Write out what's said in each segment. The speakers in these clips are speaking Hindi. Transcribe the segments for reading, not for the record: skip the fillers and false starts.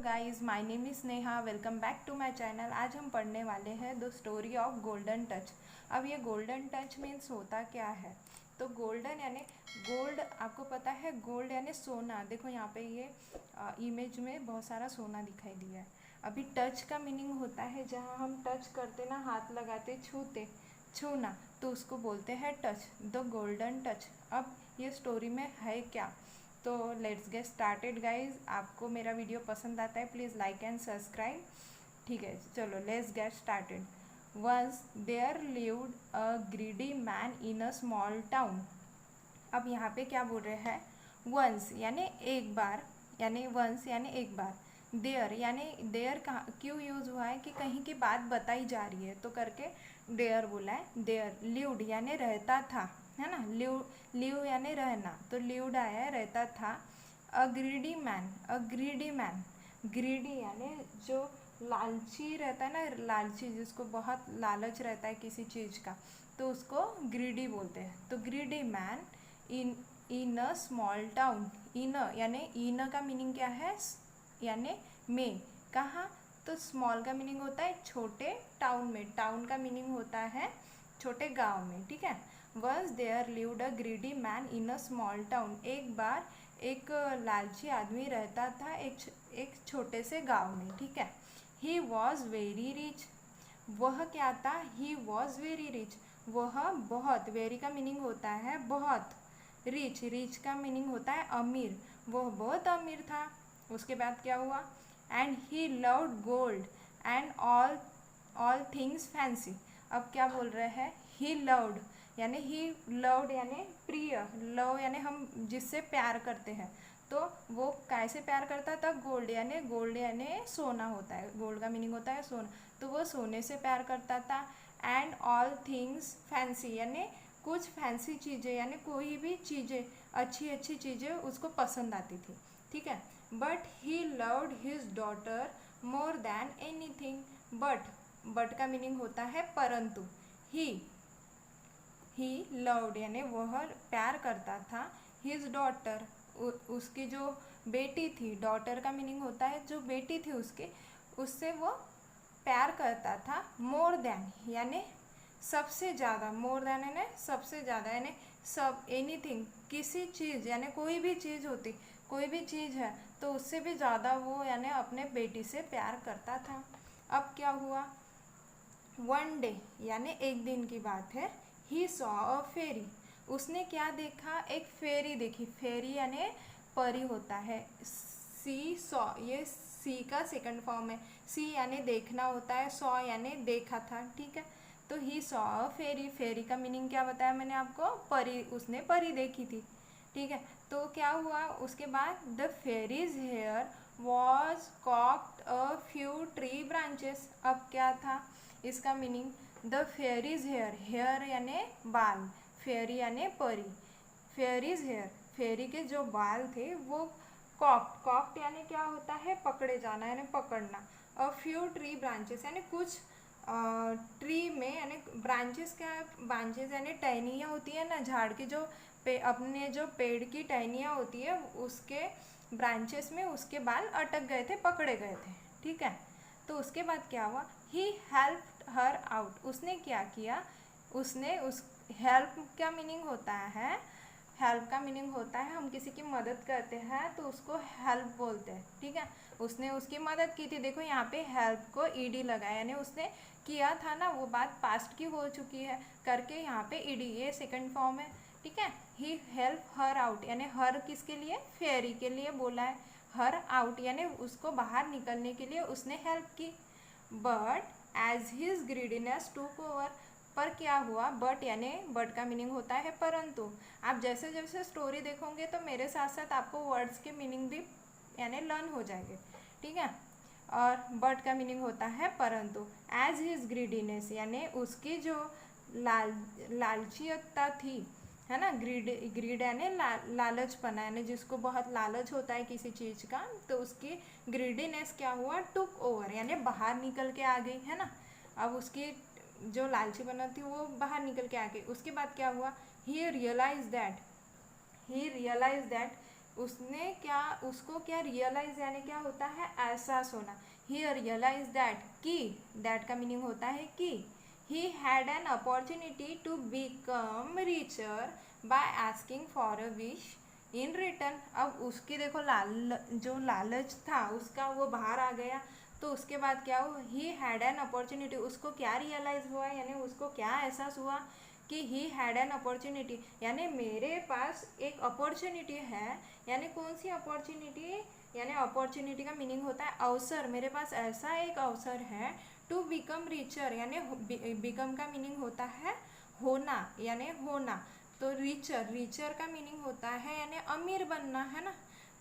Guys, my name is Neha. Welcome back to my channel. आज हम पढ़ने वाले हैं the story of golden touch. अब ये गोल्डन टच मीन्स होता क्या है? तो गोल्डन यानी गोल्ड, आपको पता है गोल्ड यानी सोना। देखो यहाँ पे ये इमेज में बहुत सारा सोना दिखाई दिया है। अभी टच का मीनिंग होता है जहाँ हम टच करते ना, हाथ लगाते, छूते, छूना, तो उसको बोलते हैं टच, द गोल्डन टच। अब ये स्टोरी में है क्या? तो लेट्स गेट स्टार्टेड गाइज। आपको मेरा वीडियो पसंद आता है प्लीज़ लाइक एंड सब्सक्राइब। ठीक है, चलो let's get started. Once there lived a greedy man in a small town. अब यहाँ पे क्या बोल रहे हैं? वंस यानी एक बार, यानी वंस यानी एक बार। देयर यानी देयर कहाँ क्यों यूज़ हुआ है कि कहीं की बात बताई जा रही है तो करके देयर बोला है। देयर लिव्ड यानी रहता था, है ना। लिव यानी रहना, तो लिव्ड आया है रहता था। अ ग्रीडी मैन, अ ग्रीडी मैन, ग्रीडी यानी जो लालची रहता है ना, लालची जिसको बहुत लालच रहता है किसी चीज़ का, तो उसको ग्रीडी बोलते हैं। तो greedy man in a small town. In यानी इन का मीनिंग क्या है? यानी में, कहाँ? तो स्मॉल का मीनिंग होता है छोटे, टाउन में, टाउन का मीनिंग होता है छोटे गांव में। ठीक है। Once there lived a greedy man in a small town. एक बार एक लालची आदमी रहता था एक छोटे से गांव में। ठीक है। He was very rich. वह क्या था? He was very rich. वह बहुत, वेरी का मीनिंग होता है बहुत, रिच, रिच का मीनिंग होता है अमीर। वह बहुत अमीर था। उसके बाद क्या हुआ? And he loved gold and all things fancy. अब क्या बोल रहे हैं? ही लव्ड यानी ही लव्ड यानी प्रिय, लव यानी हम जिससे प्यार करते हैं, तो वो कैसे प्यार करता था? गोल्ड यानी सोना होता है, गोल्ड का मीनिंग होता है सोना, तो वो सोने से प्यार करता था। एंड ऑल थिंग्स फैंसी यानी कुछ फैंसी चीज़ें, यानी कोई भी चीज़ें, अच्छी अच्छी चीज़ें उसको पसंद आती थी। ठीक है। But he loved his daughter more than anything. But का मीनिंग होता है परंतु। ही लव्ड यानी वह प्यार करता था हिज डॉटर, उसकी जो बेटी थी। डॉटर का मीनिंग होता है जो बेटी थी उसके, उससे वो प्यार करता था। मोर देन यानी सबसे ज़्यादा, मोर देन यानी सबसे ज़्यादा, यानी सब, एनीथिंग किसी चीज़, यानी कोई भी चीज़ होती, कोई भी चीज़ है तो उससे भी ज़्यादा वो यानी अपने बेटी से प्यार करता था। अब क्या हुआ? वन डे यानी एक दिन की बात है। ही सॉ अ फेरी। उसने क्या देखा? एक फेरी देखी। फेरी यानी परी होता है। सी सॉ, ये सी का सेकंड फॉर्म है। सी यानी देखना होता है, सॉ यानी देखा था। ठीक है। तो ही सॉ अ फेरी, फेरी का मीनिंग क्या बताया मैंने आपको? परी, उसने परी देखी थी। ठीक है। तो क्या हुआ उसके बाद? The fairies hair was cocked a few tree branches. अब क्या था इसका meaning? The fairies hair, hair यानी बाल, फेरी यानी परी, फेरीज हेयर, फेरी के जो बाल थे वो कॉक्ड, कॉक्ड यानी क्या होता है? पकड़े जाना यानी पकड़ना। अ फ्यू ट्री ब्रांचेस यानी कुछ ट्री में, यानी ब्रांचेस क्या है? ब्रांचेस यानी टहनियाँ होती है ना झाड़ की, जो अपने जो पेड़ की टहनियाँ होती है उसके ब्रांचेस में उसके बाल अटक गए थे, पकड़े गए थे। ठीक है। तो उसके बाद क्या हुआ? He helped her out. उसने क्या किया? उसने उस, हेल्प का मीनिंग होता है, हेल्प का मीनिंग होता है हम किसी की मदद करते हैं तो उसको हेल्प बोलते हैं। ठीक है। उसने उसकी मदद की थी। देखो यहाँ पे हेल्प को ईडी लगाया, यानी उसने किया था ना, वो बात पास्ट की हो चुकी है करके यहाँ पे ईडी, ये सेकंड फॉर्म है। ठीक है। ही हेल्प हर आउट यानी हर किसके लिए? फेरी के लिए बोला है। हर आउट यानी उसको बाहर निकलने के लिए उसने हेल्प की। But as his greediness took over. पर क्या हुआ? बट यानी बट का मीनिंग होता है परंतु। आप जैसे जैसे स्टोरी देखोगे तो मेरे साथ साथ आपको वर्ड्स के मीनिंग भी यानी लर्न हो जाएंगे। ठीक है। और बट का मीनिंग होता है परंतु। एज हिज ग्रीडीनेस यानी उसकी जो लालचियता थी, है ना। ग्रीड यानी लालचपना, यानी जिसको बहुत लालच होता है किसी चीज़ का, तो उसकी ग्रीडीनेस क्या हुआ? टुक ओवर यानी बाहर निकल के आ गई, है ना। अब उसकी जो लालचीपना थी वो बाहर निकल के आ गई। उसके बाद क्या हुआ? ही रियलाइज दैट उसने क्या, उसको क्या रियलाइज यानी क्या होता है, एहसास होना। ही रियलाइज दैट, कि दैट का मीनिंग होता है कि he had an opportunity to become richer by asking for a wish in return. अब उसकी देखो जो लालच था उसका वो बाहर आ गया। तो उसके बाद क्या हुआ, ही हैड एन अपॉर्चुनिटी, उसको क्या रियलाइज हुआ यानी उसको क्या एहसास हुआ कि ही हैड एन अपॉर्चुनिटी, यानी मेरे पास एक अपॉर्चुनिटी है। यानी कौन सी अपॉर्चुनिटी, यानी अपॉर्चुनिटी का मीनिंग होता है अवसर, मेरे पास ऐसा एक अवसर है टू बिकम रिचर, यानी बिकम का मीनिंग होता है होना, यानी होना। तो रिचर, रिचर का मीनिंग होता है यानी अमीर बनना, है ना।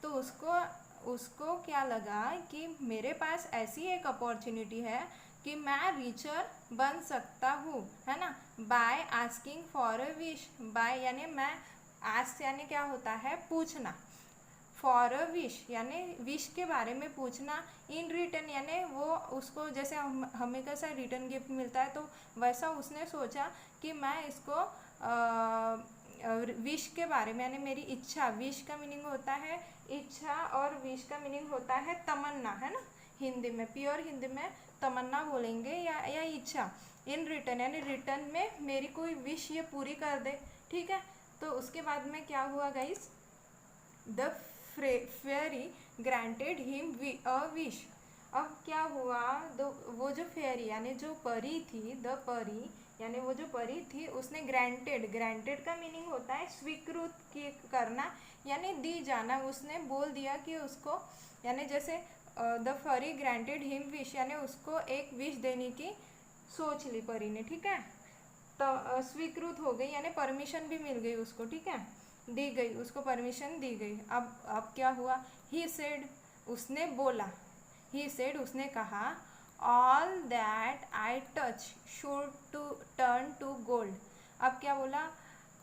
तो उसको उसको क्या लगा कि मेरे पास ऐसी एक अपॉर्चुनिटी है कि मैं रिचर बन सकता हूँ, है ना। By asking for a wish, by यानी मैं, आस्क यानी क्या होता है, पूछना, फॉर अ विश यानी विश के बारे में पूछना, इन रिटर्न यानी वो उसको जैसे हमें कैसा रिटर्न गिफ्ट मिलता है, तो वैसा उसने सोचा कि मैं इसको विश के बारे में, यानी मेरी इच्छा, विश का मीनिंग होता है इच्छा और विश का मीनिंग होता है तमन्ना, है ना। हिंदी में, प्योर हिंदी में तमन्ना बोलेंगे या इच्छा। इन रिटर्न यानी रिटर्न में मेरी कोई विश ये पूरी कर दे, ठीक है। तो उसके बाद में क्या हुआ guys, the fairy granted him a wish. अब क्या हुआ, वो जो फेयरी यानी जो परी थी, द परी यानी वो जो परी थी, उसने ग्रांटेड, ग्रांटेड का मीनिंग होता है स्वीकृत करना यानी दी जाना। उसने बोल दिया कि उसको, यानी जैसे द फरी ग्रांटेड हिम विश, यानी उसको एक विश देने की सोच ली परी ने, ठीक है। तो स्वीकृत हो गई यानी परमिशन भी मिल गई उसको, ठीक है, दी गई, उसको परमिशन दी गई। अब क्या हुआ, ही सेड, उसने बोला, ही सेड उसने कहा, all that I touch should to turn to gold. अब क्या बोला,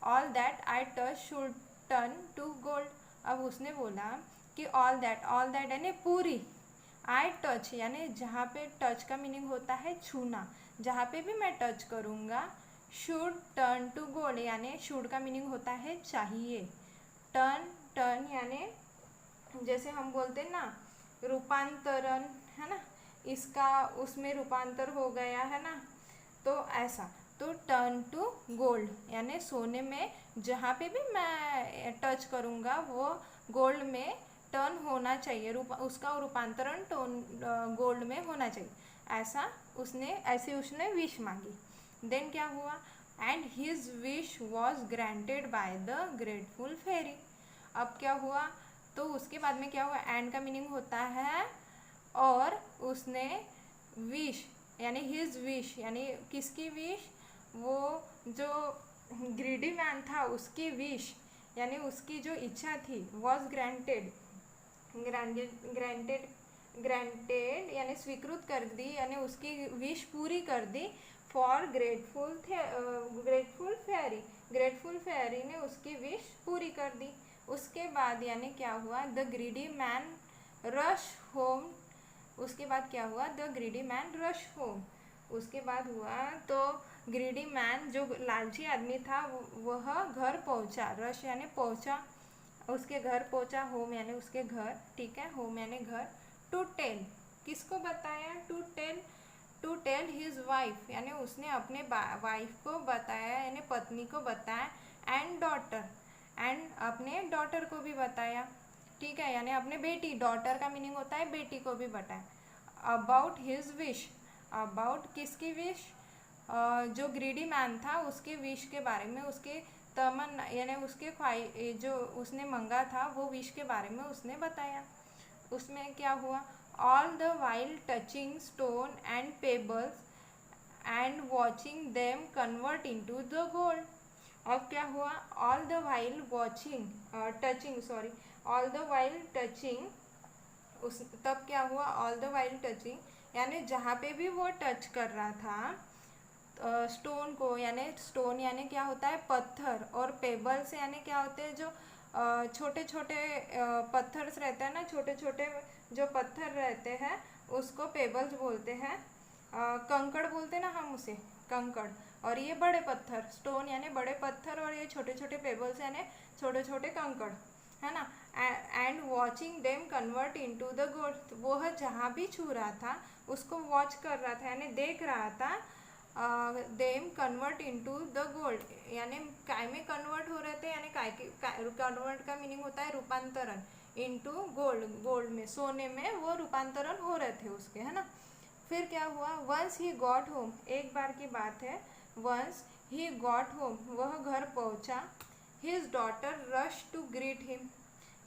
all that I touch should turn to gold. अब उसने बोला कि ऑल दैट यानी पूरी, आई टच यानी जहाँ पे टच का मीनिंग होता है छूना, जहाँ पे भी मैं टच करूँगा, शुड टर्न टू गोल्ड यानी शुड का मीनिंग होता है चाहिए। टर्न, टर्न यानी जैसे हम बोलते हैं ना रूपांतरण, है ना, इसका उसमें रूपांतर हो गया, है ना। तो ऐसा, तो टर्न टू गोल्ड यानी सोने में जहाँ पे भी मैं टच करूँगा वो गोल्ड में टर्न होना चाहिए, उसका रूपांतरण गोल्ड में होना चाहिए, ऐसा उसने, ऐसे उसने विश मांगी। देन क्या हुआ, and his wish was granted by the grateful fairy. अब क्या हुआ, तो उसके बाद में क्या हुआ, एंड का मीनिंग होता है और, उसने विश यानी हिज विश यानी किसकी विश, वो जो ग्रीडी मैन था उसकी विश यानी उसकी जो इच्छा थी, वॉज ग्रांटेड, ग्रांटेड ग्रांटेड यानी स्वीकृत कर दी, यानी उसकी विश पूरी कर दी, for grateful fairy, grateful fairy ने उसकी विश पूरी कर दी। उसके बाद यानी क्या हुआ, the greedy man rush home. उसके बाद क्या हुआ, the greedy man rush home. उसके बाद हुआ तो ग्रीडी मैन जो लालची आदमी था वह घर पहुंचा, रश यानी पहुंचा, उसके घर पहुंचा, होम यानी उसके घर, ठीक है, होम यानी घर। टू टेल, किसको बताया, टू टेल हिज वाइफ यानी उसने अपने वाइफ को बताया यानी पत्नी को बताया, एंड डॉटर, एंड अपने डॉटर को भी बताया, ठीक है, यानी अपने बेटी, डॉटर का मीनिंग होता है बेटी को भी बताया। अबाउट हिज विश, अबाउट किसकी विश, जो ग्रीडी मैन था उसके विश के बारे में, उसके तमन्ना यानी उसके जो उसने मंगा था वो विश के बारे में उसने बताया। उसमें क्या हुआ, all the while touching stone and pebbles and watching them convert into the gold. अब क्या हुआ, all the while watching, touching sorry, all the while touching, उस तब क्या हुआ, ऑल द वाइल टचिंग यानी जहाँ पे भी वो टच कर रहा था स्टोन को, यानी स्टोन यानी क्या होता है पत्थर, और पेबल्स यानी क्या होते हैं जो छोटे छोटे पत्थर्स रहते हैं ना, छोटे छोटे जो पत्थर रहते हैं उसको पेबल्स बोलते हैं, कंकड़ बोलते हैं ना हम उसे, कंकड़। और ये बड़े पत्थर, स्टोन यानी बड़े पत्थर, और ये छोटे छोटे पेबल्स यानी छोटे छोटे कंकड़। है ना, and watching them convert into the gold. वह जहाँ भी छू रहा था उसको वॉच कर रहा था, यानी देख रहा था, them convert into the gold, यानी काय में कन्वर्ट हो रहे थे, यानी कन्वर्ट का मीनिंग होता है रूपांतरण, इनटू गोल्ड, गोल्ड में, सोने में वो रूपांतरण हो रहे थे उसके, है ना। फिर क्या हुआ, वंस ही गॉट होम, एक बार की बात है, वंस ही गॉट होम, वह घर पहुंचा, his daughter rush to greet him,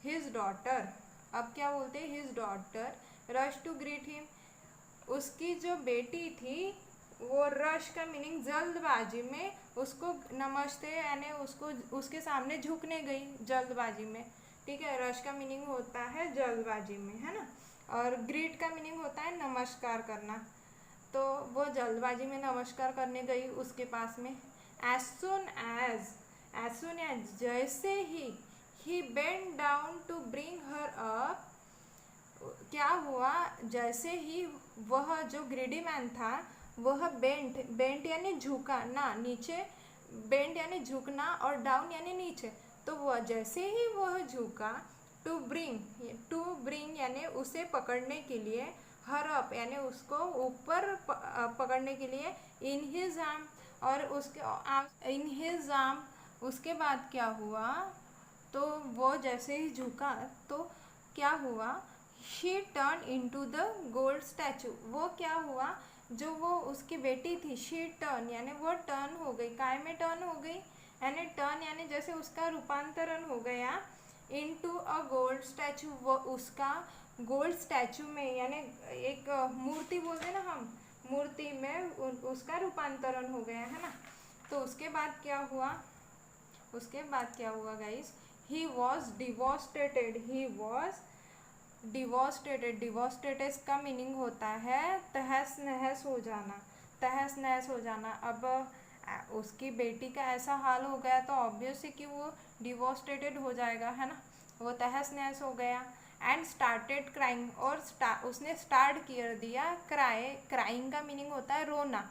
his daughter, अब क्या बोलते हैं, his daughter rush to greet him, उसकी जो बेटी थी वो रश का मीनिंग जल्दबाजी में उसको नमस्ते, यानी उसको उसके सामने झुकने गई जल्दबाजी में, ठीक है। रश का मीनिंग होता है जल्दबाजी में, है ना, और ग्रीट का मीनिंग होता है नमस्कार करना, तो वो जल्दबाजी में नमस्कार करने गई उसके पास में। एज सुन एज जैसे ही bent down to bring her up, क्या हुआ, जैसे ही वह जो ग्रीडी मैन था वह बेंट यानी झुका ना, नीचे, बेंट यानी झुकना और डाउन यानी नीचे, तो वह जैसे ही वह झुका, टू ब्रिंग यानी उसे पकड़ने के लिए, हर अप यानी उसको ऊपर पकड़ने के लिए, इन हिज आर्म, और उसके इन हिज आर्म, उसके बाद क्या हुआ, तो वो जैसे ही झुका तो क्या हुआ, she turn into the gold statue, वो क्या हुआ, जो वो उसकी बेटी थी, शी टर्न यानी वो टर्न हो गई, काय में टर्न हो गई, यानी टर्न यानी जैसे उसका रूपांतरण हो गया, इनटू अ गोल्ड स्टैचू, वो उसका गोल्ड स्टैचू में, यानी एक मूर्ति बोलते ना हम, मूर्ति में उसका रूपांतरण हो गया, है ना। तो उसके बाद क्या हुआ, उसके बाद क्या हुआ गाइस, ही वॉज डिवोस्टेटेड का मीनिंग होता है तहस नहस हो जाना, तहस नहस हो जाना। अब उसकी बेटी का ऐसा हाल हो गया तो ऑब्वियस है कि वो डिवोस्टेटेड हो जाएगा, है ना, वो तहस नहस हो गया। एंड स्टार्टेड क्राइंग, और उसने स्टार्ट कर दिया क्राइंग का मीनिंग होता है रोना।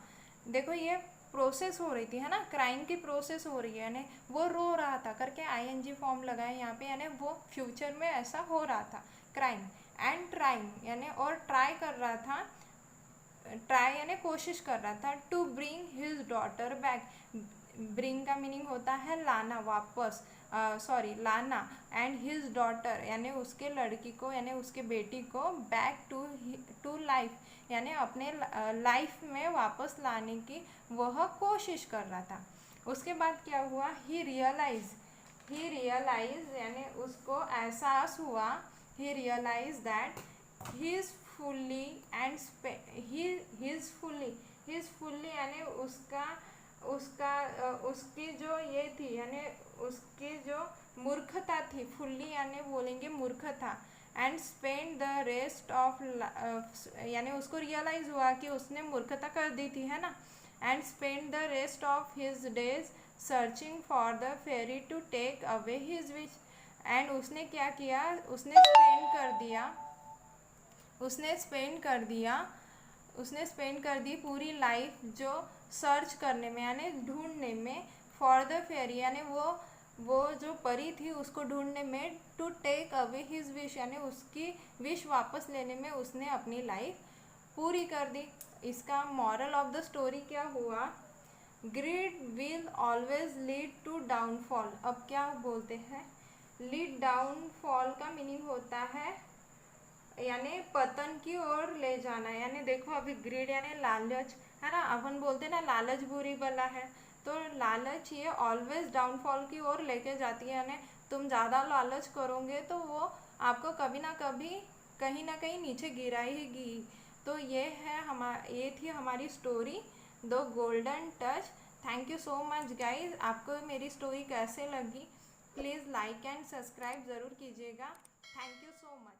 देखो ये प्रोसेस हो रही थी, है ना, क्राइंग की प्रोसेस हो रही है, यानी वो रो रहा था करके आईएनजी फॉर्म लगाए यहाँ पे, यानी वो फ्यूचर में ऐसा हो रहा था, क्राइंग। एंड ट्राइंग यानी और ट्राई कर रहा था, ट्राई यानी कोशिश कर रहा था, to bring his daughter back, bring का मीनिंग होता है लाना, वापस, लाना, एंड हिज डॉटर यानी उसके लड़की को, यानी उसके बेटी को, बैक टू लाइफ यानी अपने लाइफ में वापस लाने की वह कोशिश कर रहा था। उसके बाद क्या हुआ, ही रियलाइज यानी उसको एहसास हुआ, he realized that he is fully यानी उसकी जो ये थी, यानी उसकी जो मूर्खता थी, फुल्ली यानी बोलेंगे मूर्खता, and spend the rest of, यानी उसको रियलाइज हुआ कि उसने मूर्खता कर दी थी, है ना, and spend the rest of his days searching for the fairy to take away his wish, and उसने क्या किया, उसने स्पेंड कर दी पूरी लाइफ जो सर्च करने में, यानी ढूंढने में, फॉर द फेरी यानी वो जो परी थी उसको ढूंढने में, to take away his wish यानी उसकी विश वापस लेने में उसने अपनी लाइफ पूरी कर दी। इसका मॉरल ऑफ द स्टोरी क्या हुआ, greed will always lead to downfall. अब क्या बोलते हैं, लीड डाउनफॉल का मीनिंग होता है यानी पतन की ओर ले जाना, यानी देखो अभी ग्रीड यानी लालच, है ना, अपन बोलते हैं ना लालच बुरी बला है, तो लालच ये ऑलवेज डाउनफॉल की ओर लेके जाती है, यानी तुम ज़्यादा लालच करोगे तो वो आपको कभी ना कभी कहीं ना कहीं नीचे गिराएगी। तो ये थी हमारी story the golden touch. Thank you so much guys, आपको मेरी स्टोरी कैसे लगी प्लीज़ लाइक एंड सब्सक्राइब ज़रूर कीजिएगा। Thank you so much.